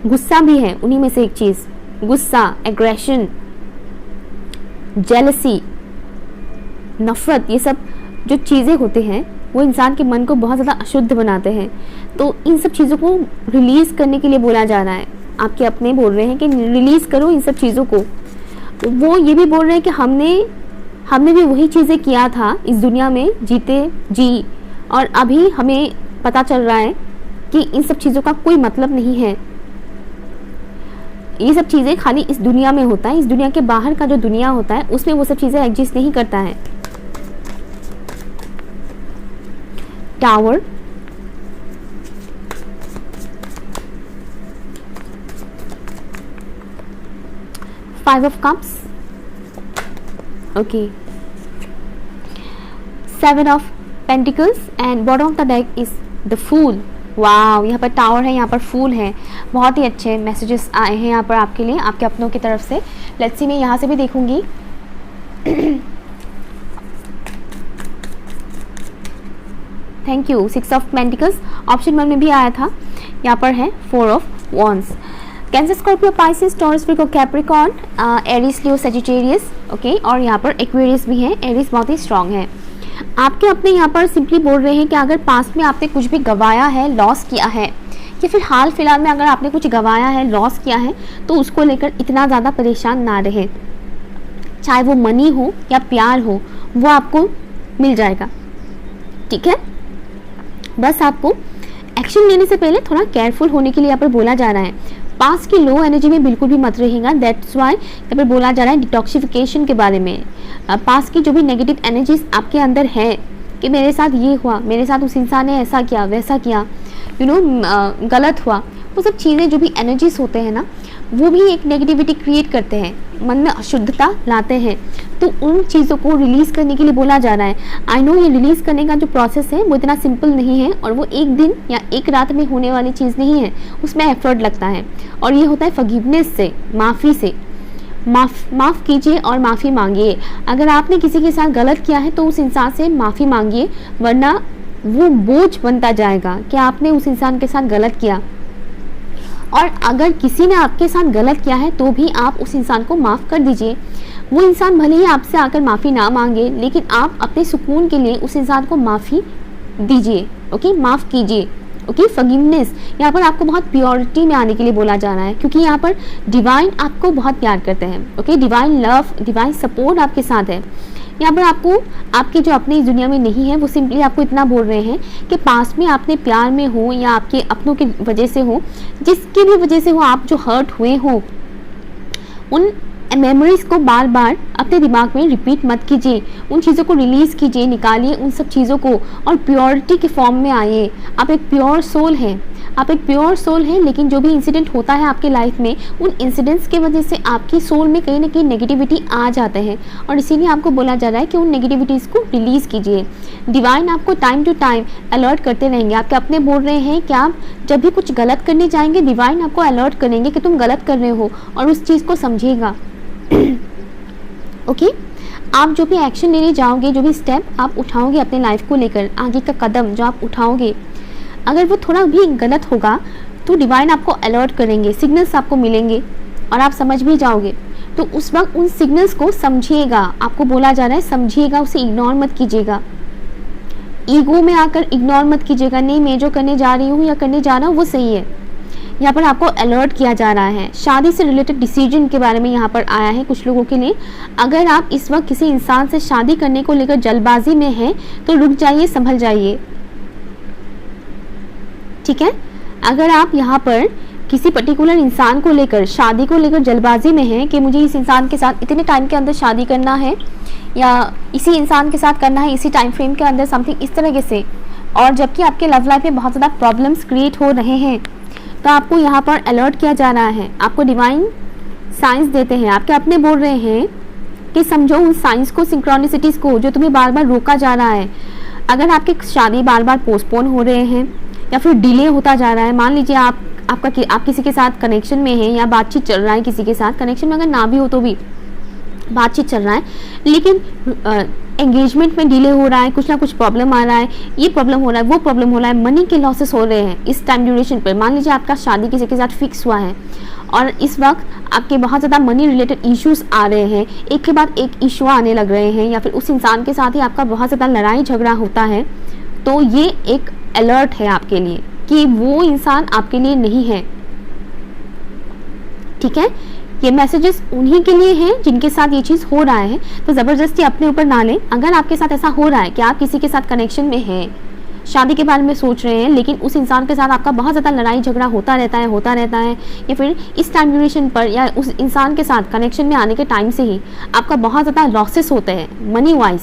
गुस्सा भी है उन्हीं में से एक चीज़, गुस्सा, एग्रेशन, जेलसी, नफरत, ये सब जो चीज़ें होते हैं वो इंसान के मन को बहुत ज़्यादा अशुद्ध बनाते हैं। तो इन सब चीज़ों को रिलीज़ करने के लिए बोला जा रहा है। आपके अपने बोल रहे हैं कि रिलीज़ करो इन सब चीज़ों को। वो ये भी बोल रहे हैं कि हमने भी वही चीज़ें किया था इस दुनिया में जी, और अभी हमें पता चल रहा है कि इन सब चीज़ों का कोई मतलब नहीं है। ये सब चीज़ें खाली इस दुनिया में होता है, इस दुनिया के बाहर का जो दुनिया होता है उसमें वो सब चीज़ें एग्जिस्ट नहीं करता है। Tower, five of cups, okay, seven of pentacles and bottom of the deck is the fool. Wow, यहाँ पर टावर है, यहाँ पर फूल है। बहुत ही अच्छे मैसेजेस आए हैं यहाँ पर आपके लिए, आपके अपनों की तरफ से। लेट्स सी, मैं यहाँ से भी देखूंगी। Thank you. Six of pentacles option 1 में भी आया था। यहाँ पर है four of wands. Cancer, Scorpio, Pisces, taurus, Virgo, Capricorn, Aries, Leo, Sagittarius, okay, और यहाँ पर एक्वेरियस भी है। एरीज बहुत ही स्ट्रांग है। आपके अपने यहाँ पर सिंपली बोल रहे हैं कि अगर पास्ट में आपने कुछ भी गवाया है, लॉस किया है, या फिर हाल फिलहाल में अगर आपने कुछ गवाया है, लॉस किया है, तो उसको लेकर इतना ज़्यादा परेशान ना रहे। चाहे वो मनी हो या प्यार हो, वो आपको मिल जाएगा, ठीक है? बस आपको एक्शन लेने से पहले थोड़ा केयरफुल होने के लिए यहाँ पर बोला जा रहा है। पास्ट की लो एनर्जी में बिल्कुल भी मत रहिएगा। दैट्स वाई यहाँ पर बोला जा रहा है डिटॉक्सिफिकेशन के बारे में। पास्ट की जो भी नेगेटिव एनर्जीज आपके अंदर है कि मेरे साथ ये हुआ, मेरे साथ उस इंसान ने ऐसा किया, वैसा किया, गलत हुआ, वो सब चीज़ें जो भी एनर्जीज होते हैं ना, वो भी एक नेगेटिविटी क्रिएट करते हैं, मन में अशुद्धता लाते हैं। तो उन चीज़ों को रिलीज़ करने के लिए बोला जा रहा है। आई नो ये रिलीज़ करने का जो प्रोसेस है वो इतना सिंपल नहीं है, और वो एक दिन या एक रात में होने वाली चीज़ नहीं है, उसमें एफर्ट लगता है। और ये होता है फॉरगिवनेस से, माफ़ी से। माफ़ कीजिए और माफ़ी मांगिए। अगर आपने किसी के साथ गलत किया है तो उस इंसान से माफ़ी मांगिए, वरना वो बोझ बनता जाएगा कि आपने उस इंसान के साथ गलत किया। और अगर किसी ने आपके साथ गलत किया है तो भी आप उस इंसान को माफ़ कर दीजिए। वो इंसान भले ही आपसे आकर माफ़ी ना मांगे, लेकिन आप अपने सुकून के लिए उस इंसान को माफ़ी दीजिए, ओके, माफ़ कीजिए, ओके। फॉरगिवनेस, यहाँ पर आपको बहुत प्योरिटी में आने के लिए बोला जा रहा है, क्योंकि यहाँ पर डिवाइन आपको बहुत प्यार करते हैं, okay. Divine love, divine support आपके साथ है। यहाँ पर आपको आपके जो अपने इस दुनिया में नहीं है, वो सिंपली आपको इतना बोल रहे हैं कि पास्ट में आपने प्यार में हो या आपके अपनों की वजह से हो, जिसकी भी वजह से हो, आप जो हर्ट हुए हो, उन मेमोरीज को बार बार अपने दिमाग में रिपीट मत कीजिए। उन चीज़ों को रिलीज़ कीजिए, निकालिए उन सब चीज़ों को, और प्योरिटी के फॉर्म में आइए। आप एक प्योर सोल हैं, आप एक प्योर सोल हैं, लेकिन जो भी इंसिडेंट होता है आपके लाइफ में, उन इंसिडेंट्स के वजह से आपकी सोल में कहीं ना कहीं नेगेटिविटी आ जाते हैं, और इसीलिए आपको बोला जा रहा है कि उन नेगेटिविटीज़ को रिलीज़ कीजिए। डिवाइन आपको टाइम टू टाइम अलर्ट करते रहेंगे। आपके अपने बोल रहे हैं कि आप जब भी कुछ गलत करने जाएंगे, डिवाइन आपको अलर्ट करेंगे कि तुम गलत कर रहे हो, और उस चीज़ को समझिएगा, ओके। आप जो भी एक्शन लेने जाओगे, जो भी स्टेप आप उठाओगे अपने लाइफ को लेकर, आगे का कदम जो आप उठाओगे, अगर वो थोड़ा भी गलत होगा तो डिवाइन आपको अलर्ट करेंगे, सिग्नल्स आपको मिलेंगे, और आप समझ भी जाओगे। तो उस वक्त उन सिग्नल्स को समझिएगा। आपको बोला जा रहा है समझिएगा, उसे इग्नोर मत कीजिएगा। ईगो में आकर इग्नोर मत कीजिएगा, नहीं मैं जो करने जा रही हूँ या करने जा रहा हूँ वो सही है। यहाँ पर आपको अलर्ट किया जा रहा है। शादी से रिलेटेड डिसीजन के बारे में यहाँ पर आया है कुछ लोगों के लिए। अगर आप इस वक्त किसी इंसान से शादी करने को लेकर जल्दबाजी में हैं तो रुक जाइए, संभल जाइए, ठीक है। अगर आप यहाँ पर किसी पर्टिकुलर इंसान को लेकर, शादी को लेकर जल्दबाजी में हैं कि मुझे इस इंसान के साथ इतने टाइम के अंदर शादी करना है या इसी इंसान के साथ करना है इसी टाइम फ्रेम के अंदर, समथिंग इस तरह से, और जबकि आपके लव लाइफ में बहुत ज़्यादा प्रॉब्लम्स क्रिएट हो रहे हैं, तो आपको यहाँ पर अलर्ट किया जा रहा है। आपको डिवाइन साइंस देते हैं, आपके अपने बोल रहे हैं कि समझो उन साइंस को, सिंक्रोनिसिटीज़ को जो तुम्हें बार बार रोका जा रहा है। अगर आपकी शादी बार बार पोस्टपोन हो रहे हैं या फिर डिले होता जा रहा है, मान लीजिए आप किसी के साथ कनेक्शन में हैं या बातचीत चल रहा है किसी के साथ, कनेक्शन में अगर ना भी हो तो भी बातचीत चल रहा है, लेकिन एंगेजमेंट में डिले हो रहा है, कुछ ना कुछ प्रॉब्लम आ रहा है, ये प्रॉब्लम हो रहा है, वो प्रॉब्लम हो रहा है, मनी के लॉसेस हो रहे हैं इस टाइम ड्यूरेशन पर। मान लीजिए आपका शादी किसी के साथ फिक्स हुआ है और इस वक्त आपके बहुत ज़्यादा मनी रिलेटेड इश्यूज आ रहे हैं, एक के बाद एक इशू आने लग रहे हैं, या फिर उस इंसान के साथ ही आपका बहुत ज़्यादा लड़ाई झगड़ा होता है, तो ये एक अलर्ट है आपके लिए कि वो इंसान आपके लिए नहीं है, ठीक है। ये मैसेजेस उन्हीं के लिए हैं जिनके साथ ये चीज़ हो रहा है, तो ज़बरदस्ती अपने ऊपर ना लें। अगर आपके साथ ऐसा हो रहा है कि आप किसी के साथ कनेक्शन में हैं, शादी के बारे में सोच रहे हैं, लेकिन उस इंसान के साथ आपका बहुत ज़्यादा लड़ाई झगड़ा होता रहता है, या फिर इस टाइम ड्यूरेशन पर या उस इंसान के साथ कनेक्शन में आने के टाइम से ही आपका बहुत ज़्यादा लॉसेस होते हैं मनी वाइज,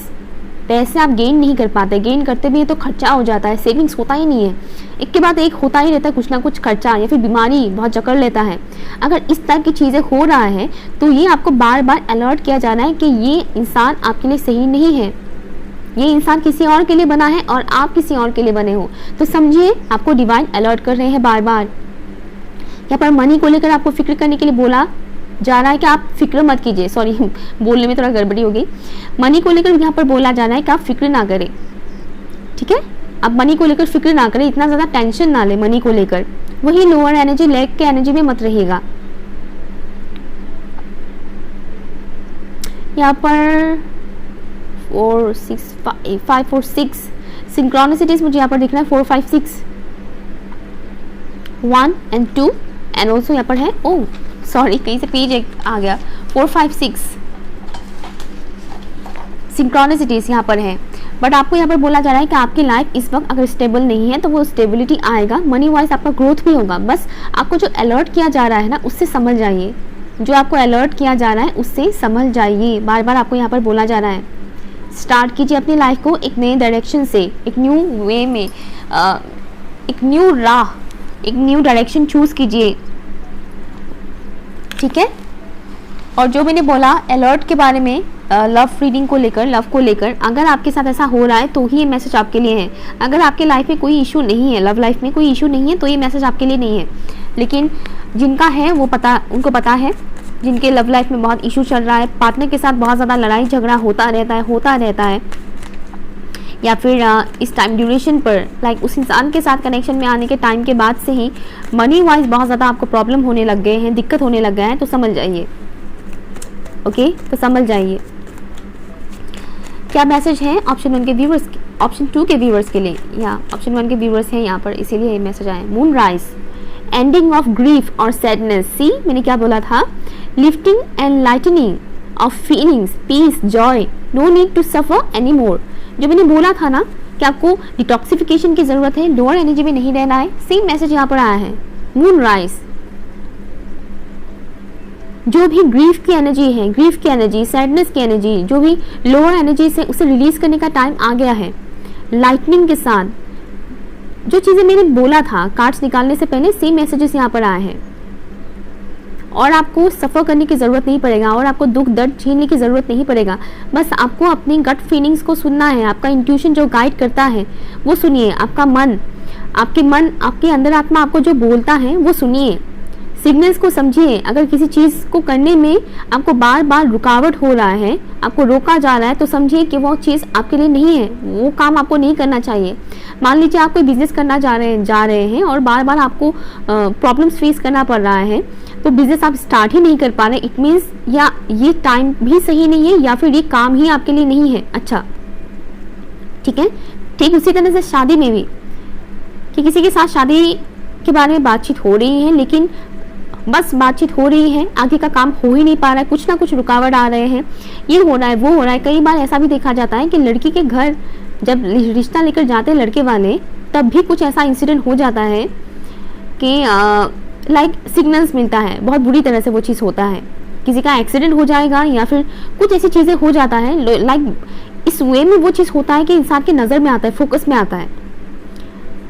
पैसे आप गेन नहीं कर पाते, गेन करते भी हैं तो खर्चा हो जाता है, सेविंग्स होता ही नहीं है, एक के बाद एक होता ही रहता है कुछ ना कुछ खर्चा, या फिर बीमारी बहुत जकड़ लेता है। अगर इस तरह की चीज़ें हो रहा है तो ये आपको बार बार अलर्ट किया जाना है कि ये इंसान आपके लिए सही नहीं है, ये इंसान किसी और के लिए बना है और आप किसी और के लिए बने हो। तो समझिए आपको डिवाइन अलर्ट कर रहे हैं बार बार। यहाँ पर मनी को लेकर आपको फिक्र करने के लिए बोला जा रहा है कि आप फिक्र मत कीजिए, सॉरी बोलने में थोड़ा गड़बड़ी हो गई। मनी को लेकर यहाँ पर बोला जा रहा है कि आप फिक्र ना करें, ठीक है। आप मनी को लेकर फिक्र ना करें, इतना ज़्यादा टेंशन ना ले मनी को लेकर, वही लोअर एनर्जी, लैक के एनर्जी में मत रहिएगा। यहाँ पर 4 6 5 4 6 सिंक्रोनिसिटीज मुझे यहाँ पर दिख रहा है, 4 5 6 1 and 2 एंड ऑल्सो यहाँ पर है, ओह सॉरी कहीं से पेज एक आ गया, 4 5 6 सिंक्रोनिसिटीज यहाँ पर है। बट आपको यहाँ पर बोला जा रहा है कि आपकी लाइफ इस वक्त अगर स्टेबल नहीं है तो वो स्टेबिलिटी आएगा, मनी वाइज आपका ग्रोथ भी होगा। बस आपको जो अलर्ट किया जा रहा है ना उससे समझ जाइए, जो आपको अलर्ट किया जा रहा है उससे समझ जाइए, बार बार आपको यहाँ पर बोला जा रहा है। स्टार्ट कीजिए अपनी लाइफ को एक नए डायरेक्शन से, एक न्यू वे में, एक न्यू राह, एक न्यू डायरेक्शन चूज कीजिए, ठीक है। और जो मैंने बोला अलर्ट के बारे में, लव रीडिंग को लेकर, लव को लेकर, अगर आपके साथ ऐसा हो रहा है तो ही ये मैसेज आपके लिए है। अगर आपके लाइफ में कोई इशू नहीं है, लव लाइफ में कोई इशू नहीं है, तो ये मैसेज आपके लिए नहीं है। लेकिन जिनका है वो उनको पता है, जिनके लव लाइफ में बहुत इशू चल रहा है, पार्टनर के साथ बहुत ज़्यादा लड़ाई झगड़ा होता रहता है, या फिर इस टाइम ड्यूरेशन पर लाइक उस इंसान के साथ कनेक्शन में आने के टाइम के बाद से ही मनी वाइज बहुत ज़्यादा आपको प्रॉब्लम होने लग गए हैं, दिक्कत होने लग गया है, तो समझ जाइए, ओके। तो समझ जाइए क्या मैसेज है ऑप्शन 1 के व्यूवर्स, ऑप्शन 2 के व्यूवर्स के लिए, या ऑप्शन 1 के व्यूवर्स हैं यहाँ पर, इसीलिए ये मैसेज आया। Moon rise, ending of grief और सैडनेस, सी मैंने क्या बोला था, lifting and lightning of feelings, peace, joy, no need to suffer any more. जो मैंने बोला था ना कि आपको डिटॉक्सिफिकेशन की ज़रूरत है, लोअर एनर्जी में नहीं रहना है, सेम मैसेज यहाँ पर आया है। मून राइज, जो भी ग्रीफ की एनर्जी है, ग्रीफ की एनर्जी, सैडनेस की एनर्जी, जो भी लोअर एनर्जी से उसे रिलीज करने का टाइम आ गया है। लाइटनिंग के साथ जो चीज़ें मैंने बोला था कार्ड्स निकालने से पहले, सेम मैसेजेस यहाँ पर आए हैं। और आपको सफ़र करने की ज़रूरत नहीं पड़ेगा, और आपको दुख दर्द झेलने की ज़रूरत नहीं पड़ेगा। बस आपको अपनी गट फीलिंग्स को सुनना है, आपका इंट्यूशन जो गाइड करता है वो सुनिए, आपका मन, आपके अंदर आत्मा आपको जो बोलता है वो सुनिए, सिग्नल्स को समझिए। अगर किसी चीज़ को करने में आपको बार बार रुकावट हो रहा है, आपको रोका जा रहा है, तो समझिए कि वो चीज़ आपके लिए नहीं है, वो काम आपको नहीं करना चाहिए। मान लीजिए आप कोई बिजनेस करना जा रहे हैं और बार बार आपको प्रॉब्लम्स फेस करना पड़ रहा है, तो बिजनेस आप स्टार्ट ही नहीं कर पा रहे, इट मीन्स या ये टाइम भी सही नहीं है या फिर ये काम ही आपके लिए नहीं है। अच्छा ठीक है। ठीक उसी तरह से शादी में भी कि किसी के साथ शादी के बारे में बातचीत हो रही है, लेकिन बस बातचीत हो रही है, आगे का काम हो ही नहीं पा रहा है, कुछ ना कुछ रुकावट आ रहे हैं, ये हो रहा है वो हो रहा है। कई बार ऐसा भी देखा जाता है कि लड़की के घर जब रिश्ता लेकर जाते हैं लड़के वाले, तब भी कुछ ऐसा इंसिडेंट हो जाता है कि लाइक सिग्नल्स मिलता है, बहुत बुरी तरह से वो चीज़ होता है, किसी का एक्सीडेंट हो जाएगा या फिर कुछ ऐसी चीज़ें हो जाता है। लाइक इस वे में वो चीज़ होता है कि इंसान की नज़र में आता है, फोकस में आता है।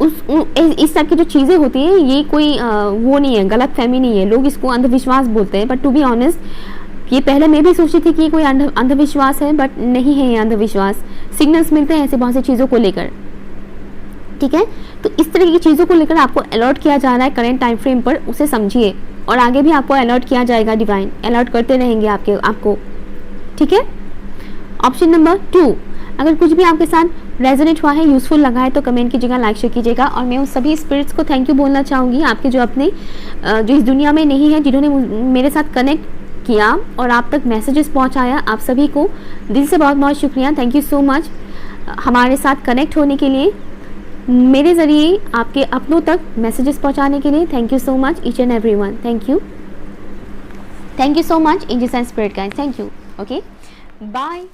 इस टाइप की जो चीज़ें होती हैं, ये कोई वो नहीं है, गलत फहमी नहीं है, लोग इसको अंधविश्वास बोलते हैं, बट टू बी ऑनेस्ट ये पहले मैं भी सोचती थी कि ये कोई अंधविश्वास है, बट नहीं है ये अंधविश्वास। सिग्नल्स मिलते हैं ऐसे बहुत सी चीज़ों को लेकर, ठीक है। तो इस तरह की चीज़ों को लेकर आपको अलर्ट किया जा रहा है करेंट टाइम फ्रेम पर, उसे समझिए, और आगे भी आपको अलर्ट किया जाएगा, डिवाइन अलर्ट करते रहेंगे आपको, ठीक है। ऑप्शन नंबर 2, अगर कुछ भी आपके साथ रेजोनेट हुआ है, यूजफुल लगा है, तो कमेंट कीजिएगा, लाइक शेयर कीजिएगा। और मैं उन सभी स्पिरिट्स को थैंक यू बोलना चाहूँगी, आपके जो अपने जो इस दुनिया में नहीं है, जिन्होंने मेरे साथ कनेक्ट किया और आप तक मैसेजेस पहुँचाया, आप सभी को दिल से बहुत बहुत शुक्रिया। थैंक यू सो मच हमारे साथ कनेक्ट होने के लिए, मेरे ज़रिए आपके अपनों तक मैसेजेस पहुँचाने के लिए। Thank you so much each and everyone, thank you so much angels and spirit guys, thank you. Okay, bye.